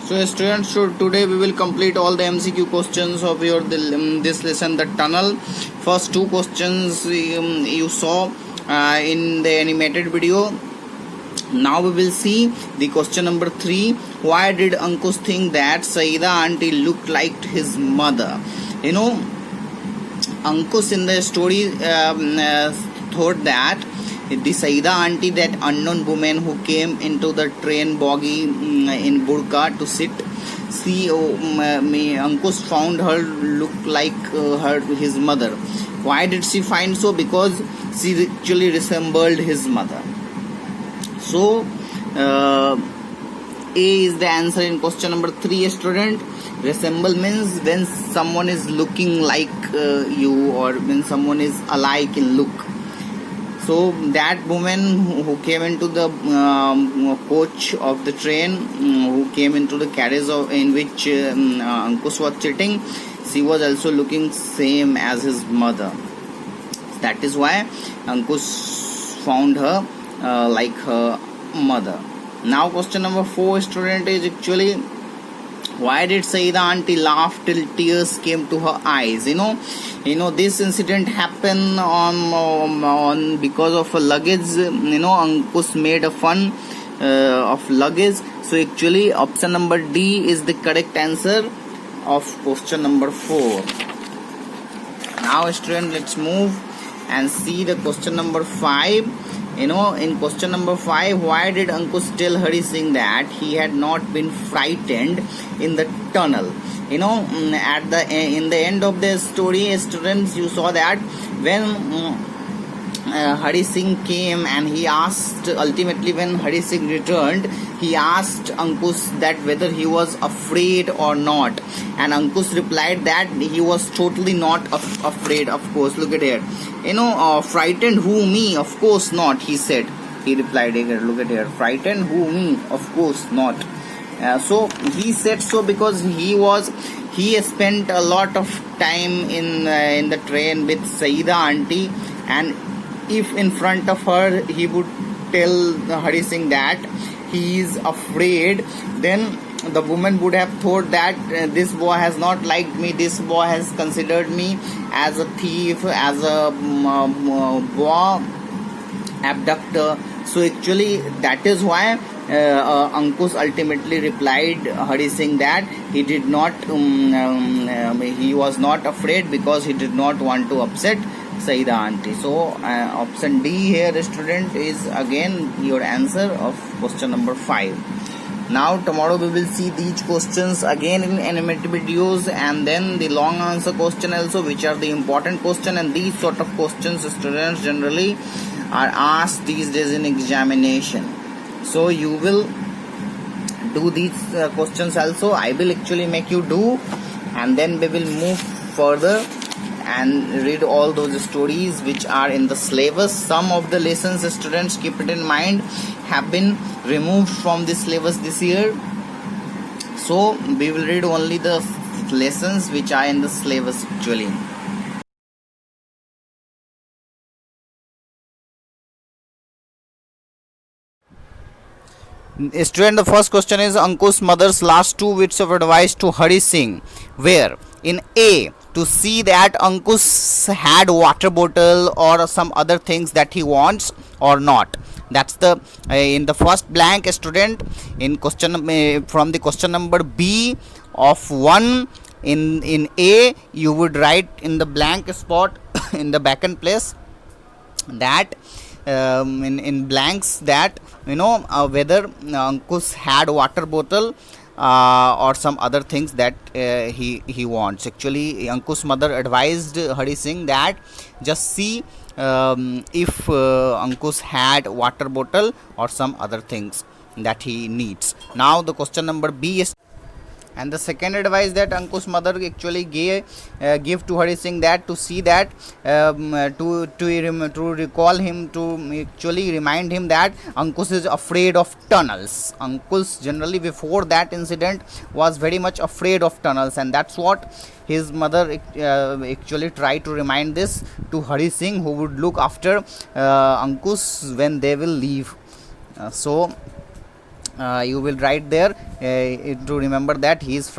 So students, so today we will complete all the MCQ questions of your this lesson, the tunnel. First two questions you saw in the animated video. Now we will see the question number 3. Why did Ankush think that Saida auntie looked like his mother? You know, Ankush in the story thought that the Saida auntie, that unknown woman who came into the train bogie in burqa to sit, Ankush found her look like his mother. Why did she find so? Because she actually resembled his mother. So A is the answer in question number 3, student. Resemble means when someone is looking like you, or when someone is alike in look. So that woman who came into the coach of the train, who came into the carriage in which Ankush was sitting, she was also looking same as his mother. That is why Ankush found her like her mother. Now question number 4, student, is actually, why did Saida auntie laugh till tears came to her eyes? You know this incident happened on because of a luggage. Ankush made a fun of luggage. So actually option number D is the correct answer of question number 4. Now student, let's move and see the question number 5. In question number 5, why did Ankush tell Hari Singh that he had not been frightened in the tunnel? In the end of the story, students, you saw that when Hari Singh came and he asked, ultimately when Hari Singh returned, he asked Ankush that whether he was afraid or not, and Ankush replied that he was totally not afraid. Of course, look at here. Frightened who, me? Of course not, he said. He replied here, look at here. Frightened who, me? Of course not. So he said so because he spent a lot of time in the train with Saida auntie, and if in front of her he would tell Hari Singh that he is afraid, then the woman would have thought that this boy has not liked me, this boy has considered me as a thief, as a boy abductor. So actually that is why Ankush ultimately replied Hari Singh that he did not he was not afraid because he did not want to upset Saida auntie. So option D here, student, is again your answer of question number 5. Now tomorrow we will see these questions again in animated videos, and then the long answer question also, which are the important question. And these sort of questions, students, generally are asked these days in examination. So you will do these questions also. I will actually make you do, and then we will move further and read all those stories which are in the syllabus. Some of the lessons, students, keep it in mind, have been removed from the syllabus this year. So we will read only the lessons which are in the syllabus actually. Student, the first question is Ankush's mother's last 2 bits of advice to Hari Singh. Where? In A, to see that Ankush had water bottle or some other things that he wants or not. That's the in the first blank, student. In question from the question number B of 1, in A you would write in the blank spot in the vacant place that in blanks that whether Ankush had water bottle or some other things that he wants. Actually, Ankush's mother advised Hari Singh that just see if Ankush had water bottle or some other things that he needs. Now the question number B is, and the second advice that Ankush's mother actually give to Hari Singh, that to see that to recall him, to actually remind him that Ankush is afraid of tunnels. Ankush generally before that incident was very much afraid of tunnels, and that's what his mother actually tried to remind this to Hari Singh, who would look after Ankush when they will leave. So you will write there to remember that he is